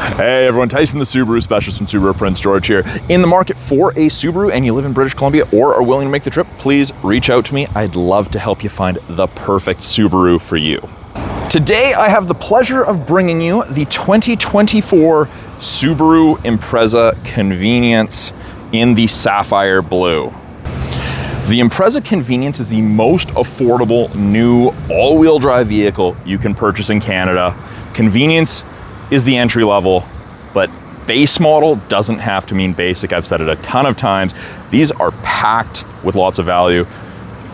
Hey everyone, Tyson the Subaru specialist from Subaru Prince George here. In the market for a Subaru and you live in British Columbia or are willing to make the trip, please reach out to me. I'd love to help you find the perfect Subaru for you. Today I have the pleasure of bringing you the 2024 Subaru Impreza Convenience in the Sapphire Blue. The Impreza Convenience is the most affordable new all-wheel drive vehicle you can purchase in Canada. Convenience is the entry level, but base model doesn't have to mean basic. I've said it a ton of times. These are packed with lots of value.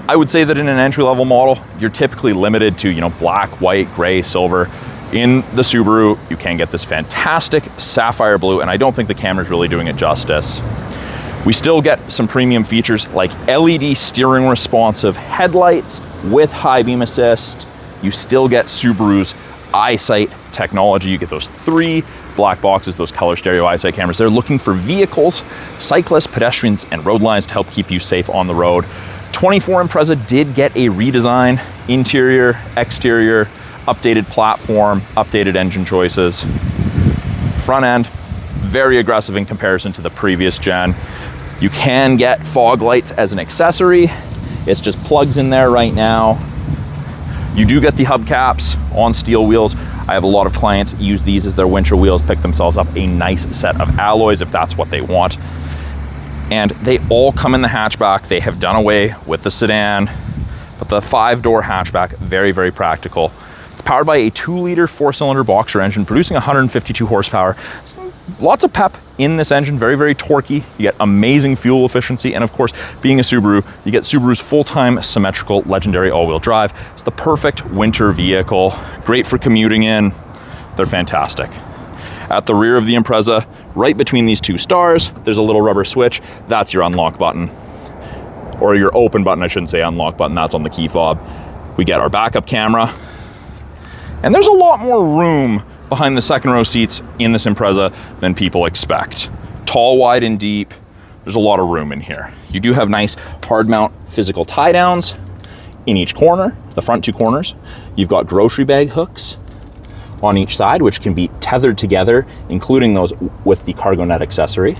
I would say that in an entry level model, you're typically limited to, black, white, gray, silver. In the Subaru, you can get this fantastic sapphire blue, and I don't think the camera's really doing it justice. We still get some premium features like LED steering responsive headlights with high beam assist. You still get Subaru's eyesight technology. You get those 3 black boxes, those color stereo eyesight cameras. They're looking for vehicles, cyclists, pedestrians, and road lines to help keep you safe on the road. 24 Impreza did get a redesign, interior, exterior, updated platform, updated engine choices. Front end, very aggressive in comparison to the previous gen. You can get fog lights as an accessory. It's just plugs in there right now. You do get the hubcaps on steel wheels. I have a lot of clients use these as their winter wheels, pick themselves up a nice set of alloys if that's what they want. And they all come in the hatchback. They have done away with the sedan, but the 5-door hatchback, very, very practical. It's powered by a 2-liter 4-cylinder boxer engine producing 152 horsepower. Lots of pep in this engine, very, very torquey. You get amazing fuel efficiency. And of course, being a Subaru, you get Subaru's full-time symmetrical legendary all-wheel drive. It's the perfect winter vehicle, great for commuting in. They're fantastic. At the rear of the Impreza, right between these 2 stars, there's a little rubber switch. That's your unlock button, or your open button, I shouldn't say unlock button, that's on the key fob. We get our backup camera, and there's a lot more room behind the second row seats in this Impreza than people expect. Tall, wide, and deep. There's a lot of room in here. You do have nice hard mount physical tie downs in each corner, the front 2 corners. You've got grocery bag hooks on each side, which can be tethered together, including those with the cargo net accessory.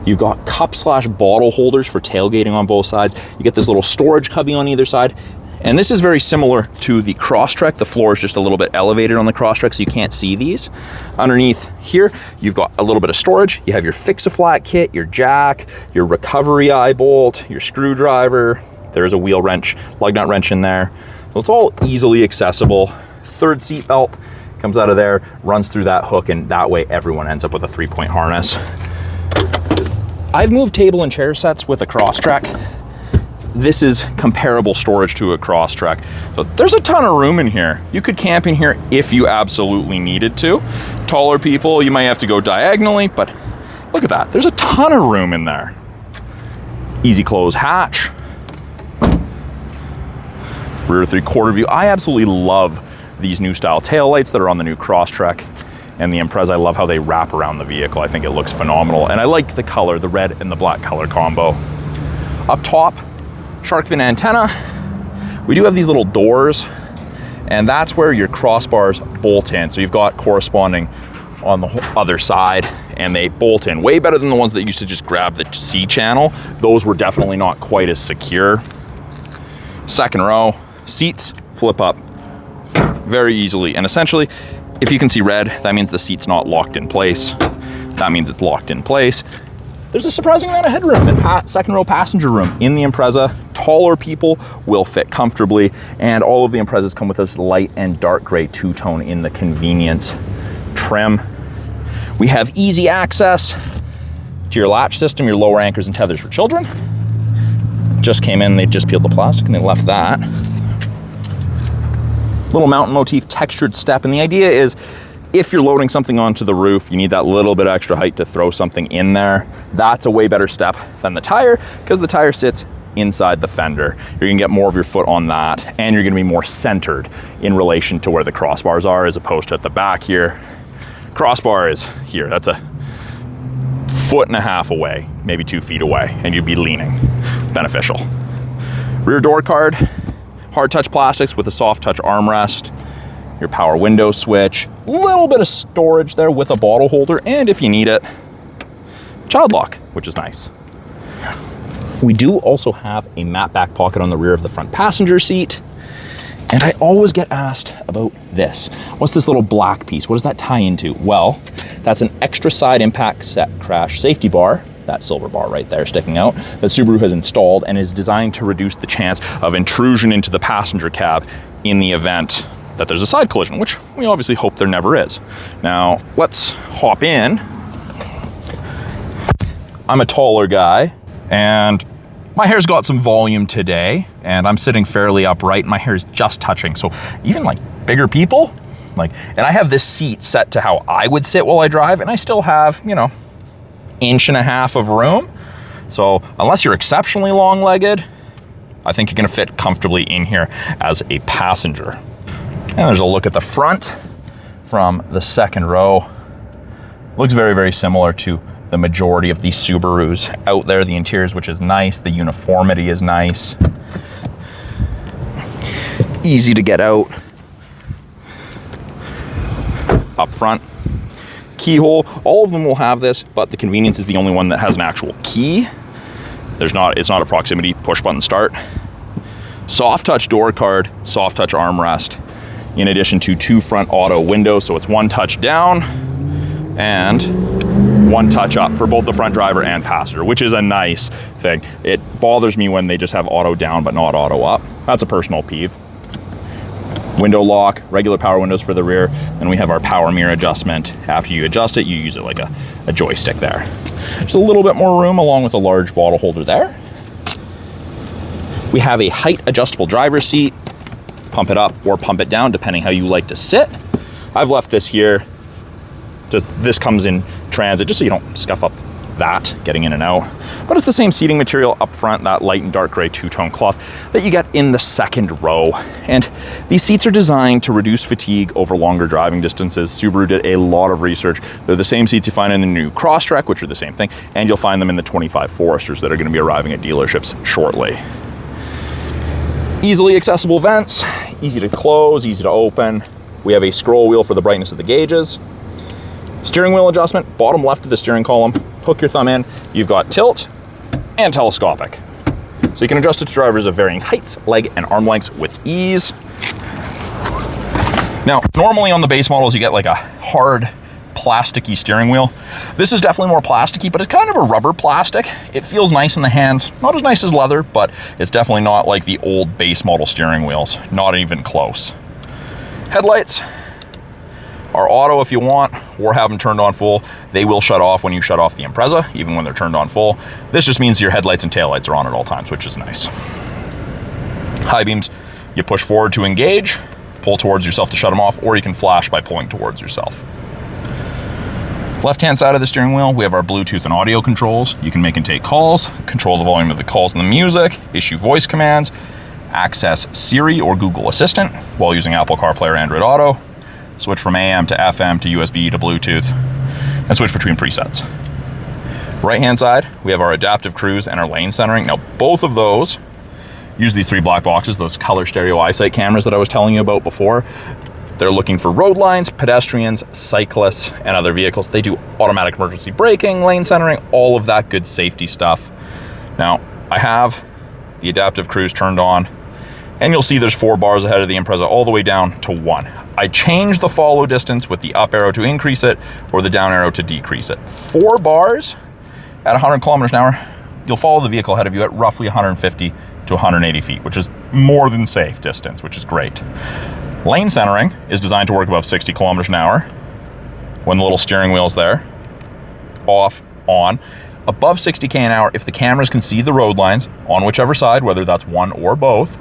You've got cup/bottle holders for tailgating on both sides. You get this little storage cubby on either side. And this is very similar to the Crosstrek. The floor is just a little bit elevated on the Crosstrek, so you can't see these. Underneath here, you've got a little bit of storage. You have your fix-a-flat kit, your jack, your recovery eye bolt, your screwdriver. There's a wheel wrench, lug nut wrench in there. So it's all easily accessible. 3rd seat belt comes out of there, runs through that hook, and that way everyone ends up with a 3-point harness. I've moved table and chair sets with a Crosstrek. This is comparable storage to a Crosstrek. So there's a ton of room in here. You could camp in here if you absolutely needed to. Taller people, you might have to go diagonally, but look at that. There's a ton of room in there. Easy close hatch. Rear 3/4 view. I absolutely love these new style taillights that are on the new Crosstrek and the Impreza. I love how they wrap around the vehicle. I think it looks phenomenal. And I like the color, the red and the black color combo. Up top, shark fin antenna. We do have these little doors, and that's where your crossbars bolt in. So you've got corresponding on the other side, and they bolt in way better than the ones that used to just grab the C channel. Those were definitely not quite as secure. Second row, seats flip up very easily. And essentially, if you can see red, that means the seat's not locked in place. That means it's locked in place. There's a surprising amount of headroom and second row passenger room in the Impreza. Taller people will fit comfortably, and all of the Imprezas come with this light and dark gray 2-tone in the Convenience trim. We have easy access to your latch system, your lower anchors and tethers for children. Just came in, they just peeled the plastic and they left that. Little mountain motif textured step, and the idea is if you're loading something onto the roof, you need that little bit extra height to throw something in there. That's a way better step than the tire, because the tire sits inside the fender. You're gonna get more of your foot on that, and you're gonna be more centered in relation to where the crossbars are, as opposed to at the back here. Crossbar is here. That's a 1.5 feet away, maybe 2 feet away, and you'd be leaning. Beneficial. Rear door card, hard touch plastics with a soft touch armrest. your power window switch, a little bit of storage there with a bottle holder, and if you need it, child lock, which is nice. We do also have a matte back pocket on the rear of the front passenger seat. And I always get asked about this. What's this little black piece? What does that tie into? Well, that's an extra side impact set crash safety bar, that silver bar right there sticking out, that Subaru has installed and is designed to reduce the chance of intrusion into the passenger cab in the event that there's a side collision, which we obviously hope there never is. Now, let's hop in. I'm a taller guy, and my hair's got some volume today, and I'm sitting fairly upright, and my hair is just touching. So even like bigger people, and I have this seat set to how I would sit while I drive, and I still have, 1.5 inches of room. So unless you're exceptionally long-legged, I think you're gonna fit comfortably in here as a passenger. And there's a look at the front from the second row. Looks very, very similar to the majority of these Subarus out there, the interiors, which is nice. The uniformity is nice. Easy to get out. Up front, keyhole. All of them will have this, but the convenience is the only one that has an actual key. It's not a proximity push button start. Soft touch door card, soft touch armrest, in addition to 2 front auto windows. So it's 1 touch down and 1 touch up for both the front driver and passenger, which is a nice thing. It bothers me when they just have auto down but not auto up. That's a personal peeve. Window lock, regular power windows for the rear. Then we have our power mirror adjustment. After you adjust it, you use it like a joystick there. Just a little bit more room along with a large bottle holder there. We have a height adjustable driver's seat. Pump it up or pump it down depending how you like to sit. I've left this here. This comes in transit just so you don't scuff up that getting in and out. But it's the same seating material up front, that light and dark gray two-tone cloth that you get in the second row. And these seats are designed to reduce fatigue over longer driving distances. Subaru did a lot of research. They're the same seats you find in the new Crosstrek, which are the same thing, and you'll find them in the 25 Foresters that are going to be arriving at dealerships shortly. Easily accessible vents, easy to close, easy to open. We have a scroll wheel for the brightness of the gauges. Steering wheel adjustment, bottom left of the steering column, hook your thumb in, you've got tilt and telescopic. So you can adjust it to drivers of varying heights, leg and arm lengths with ease. Now, normally on the base models, you get like a hard plasticky steering wheel. This is definitely more plasticky, but it's kind of a rubber plastic. It feels nice in the hands, not as nice as leather, but it's definitely not like the old base model steering wheels, not even close. Headlights are auto if you want, or have them turned on full. They will shut off when you shut off the Impreza, even when they're turned on full. This just means your headlights and taillights are on at all times, which is nice. High beams, you push forward to engage, pull towards yourself to shut them off, or you can flash by pulling towards yourself. Left-hand side of the steering wheel, we have our Bluetooth and audio controls. You can make and take calls, control the volume of the calls and the music, issue voice commands, access Siri or Google Assistant while using Apple CarPlay or Android Auto, switch from AM to FM to USB to Bluetooth, and switch between presets. Right-hand side, we have our adaptive cruise and our lane centering. Now, both of those use these 3 black boxes, those color stereo eyesight cameras that I was telling you about before. They're looking for road lines, pedestrians, cyclists, and other vehicles. They do automatic emergency braking, lane centering, all of that good safety stuff. Now, I have the adaptive cruise turned on, and you'll see there's 4 bars ahead of the Impreza all the way down to 1. I changed the follow distance with the up arrow to increase it or the down arrow to decrease it. 4 bars at 100 kilometers an hour, you'll follow the vehicle ahead of you at roughly 150 to 180 feet, which is more than safe distance, which is great. Lane centering is designed to work above 60 kilometers an hour when the little steering wheel's there, off, on. Above 60k an hour, if the cameras can see the road lines on whichever side, whether that's one or both,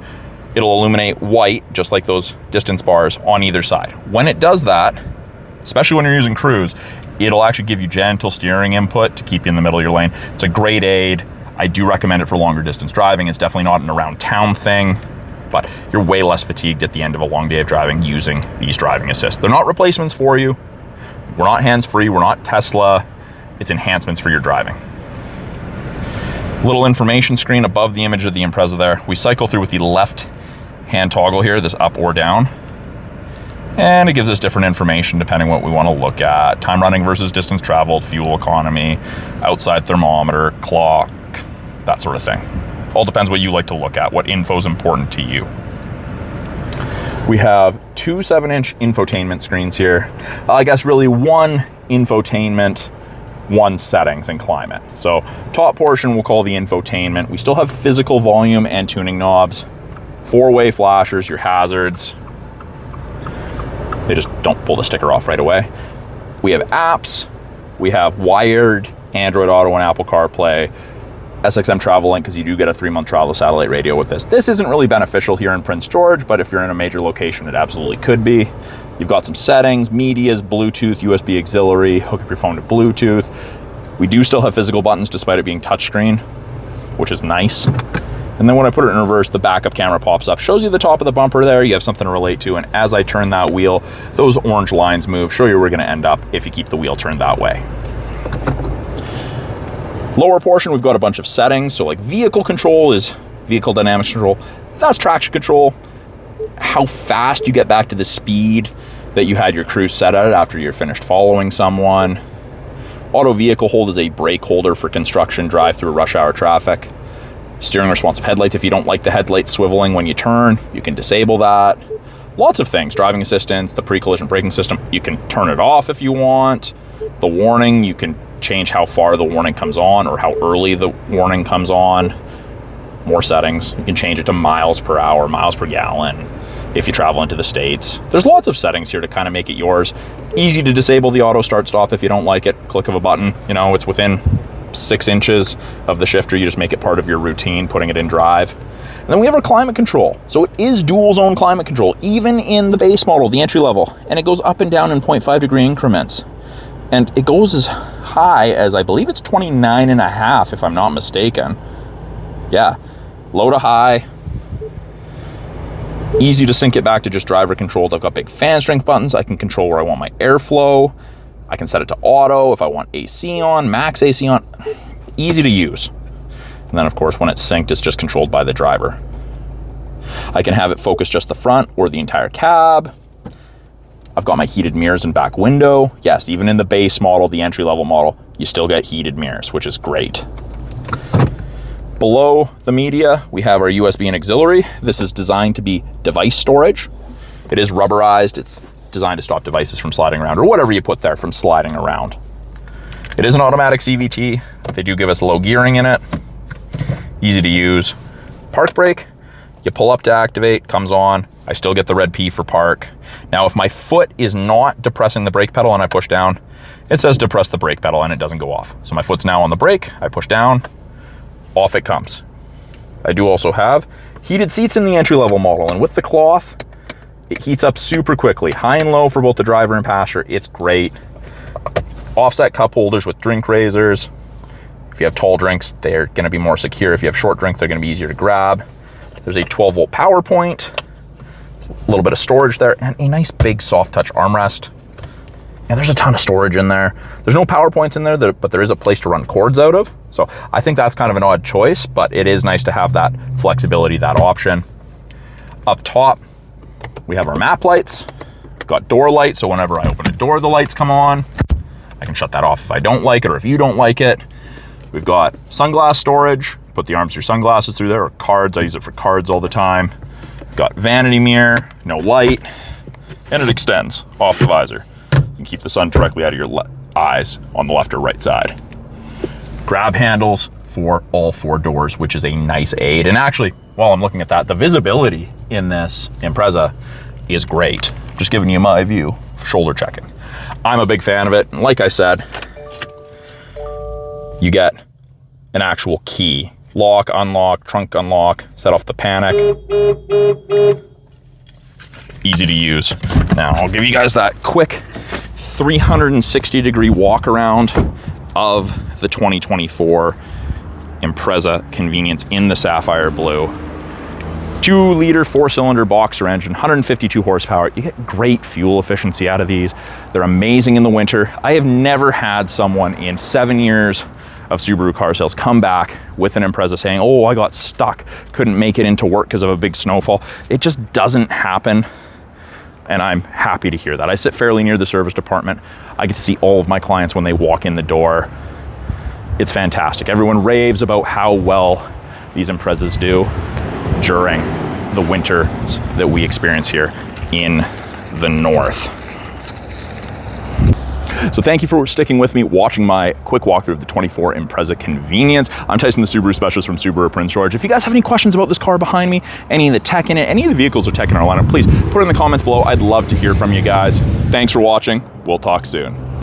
it'll illuminate white, just like those distance bars on either side. When it does that, especially when you're using cruise, it'll actually give you gentle steering input to keep you in the middle of your lane. It's a great aid. I do recommend it for longer distance driving. It's definitely not an around town thing, but you're way less fatigued at the end of a long day of driving using these driving assists. They're not replacements for you. We're not hands-free. We're not Tesla. It's enhancements for your driving. Little information screen above the image of the Impreza there. We cycle through with the left hand toggle here, this up or down. And it gives us different information depending what we want to look at. Time running versus distance traveled, fuel economy, outside thermometer, clock, that sort of thing. All depends what you like to look at, what info is important to you. We have two 7-inch infotainment screens here. I guess really one infotainment, one settings and climate. So top portion we'll call the infotainment. We still have physical volume and tuning knobs, 4-way flashers, your hazards. They just don't pull the sticker off right away. We have apps. We have wired Android Auto and Apple CarPlay, SXM Travel Link, because you do get a 3-month trial of satellite radio with this. This isn't really beneficial here in Prince George, but if you're in a major location, it absolutely could be. You've got some settings, medias, Bluetooth, USB auxiliary, hook up your phone to Bluetooth. We do still have physical buttons despite it being touchscreen, which is nice. And then when I put it in reverse, the backup camera pops up, shows you the top of the bumper there, you have something to relate to, and as I turn that wheel, those orange lines move, show you where we're gonna end up if you keep the wheel turned that way. Lower portion, we've got a bunch of settings, so like vehicle control is vehicle dynamics control, that's traction control, how fast you get back to the speed that you had your cruise set at after you're finished following someone. Auto vehicle hold is a brake holder for construction drive through rush hour traffic. Steering responsive headlights, if you don't like the headlights swiveling when you turn, you can disable that. Lots of things, driving assistance, the pre-collision braking system, you can turn it off if you want. The warning, you can change how far the warning comes on or how early the warning comes on. More settings, you can change it to miles per hour, miles per gallon if you travel into the States. There's lots of settings here to kind of make it yours. Easy to disable the auto start stop if you don't like it, click of a button, you know, it's within 6 inches of the shifter, you just make it part of your routine, putting it in drive. And then we have our climate control. So it is dual zone climate control, even in the base model, the entry level, and it goes up and down in 0.5 degree increments. And it goes as high as, I believe it's 29.5, if I'm not mistaken. Yeah, low to high. Easy to sync it back to just driver controlled. I've got big fan strength buttons. I can control where I want my airflow. I can set it to auto if I want AC on, max AC on. Easy to use. And then of course, when it's synced, it's just controlled by the driver. I can have it focus just the front or the entire cab. I've got my heated mirrors and back window. Yes, even in the base model, the entry-level model, you still get heated mirrors, which is great. Below the media, we have our USB and auxiliary. This is designed to be device storage. It is rubberized. It's designed to stop devices from sliding around, or whatever you put there from sliding around. It is an automatic CVT. They do give us low gearing in it. Easy to use. Park brake, you pull up to activate, comes on. I still get the red P for park. Now, if my foot is not depressing the brake pedal and I push down, it says depress the brake pedal and it doesn't go off. So my foot's now on the brake, I push down, off it comes. I do also have heated seats in the entry-level model, and with the cloth, it heats up super quickly. High and low for both the driver and passenger, it's great. Offset cup holders with drink raisers. If you have tall drinks, they're gonna be more secure. If you have short drinks, they're gonna be easier to grab. There's a 12-volt power point, a little bit of storage there, and a nice big soft touch armrest. And there's a ton of storage in there. There's no power points in there, but there is a place to run cords out of. So I think that's kind of an odd choice, but it is nice to have that flexibility, that option. Up top, we have our map lights. We've got door lights, so whenever I open a door, the lights come on. I can shut that off if I don't like it or if you don't like it. We've got sunglass storage. Put the arms of your sunglasses through there, or cards. I use it for cards all the time. Got vanity mirror, no light, and it extends off the visor. You can keep the sun directly out of your eyes on the left or right side. Grab handles for all 4 doors, which is a nice aid. And actually, while I'm looking at that, the visibility in this Impreza is great. Just giving you my view, shoulder checking. I'm a big fan of it. And like I said, you get an actual key. Lock, unlock, trunk unlock, set off the panic. Easy to use. Now, I'll give you guys that quick 360-degree walk around of the 2024 Impreza convenience in the Sapphire Blue. 2-liter 4-cylinder boxer engine, 152 horsepower. You get great fuel efficiency out of these. They're amazing in the winter. I have never had someone in 7 years of Subaru car sales come back with an Impreza saying, oh, I got stuck, couldn't make it into work because of a big snowfall. It just doesn't happen. and I'm happy to hear that. I sit fairly near the service department. I get to see all of my clients when they walk in the door. It's fantastic. Everyone raves about how well these Imprezas do during the winter that we experience here in the north. So thank you for sticking with me, watching my quick walkthrough of the 24 Impreza Convenience. I'm Tyson, the Subaru specialist from Subaru Prince George. If you guys have any questions about this car behind me, any of the tech in it, any of the vehicles or tech in our lineup, please put it in the comments below. I'd love to hear from you guys. Thanks for watching. We'll talk soon.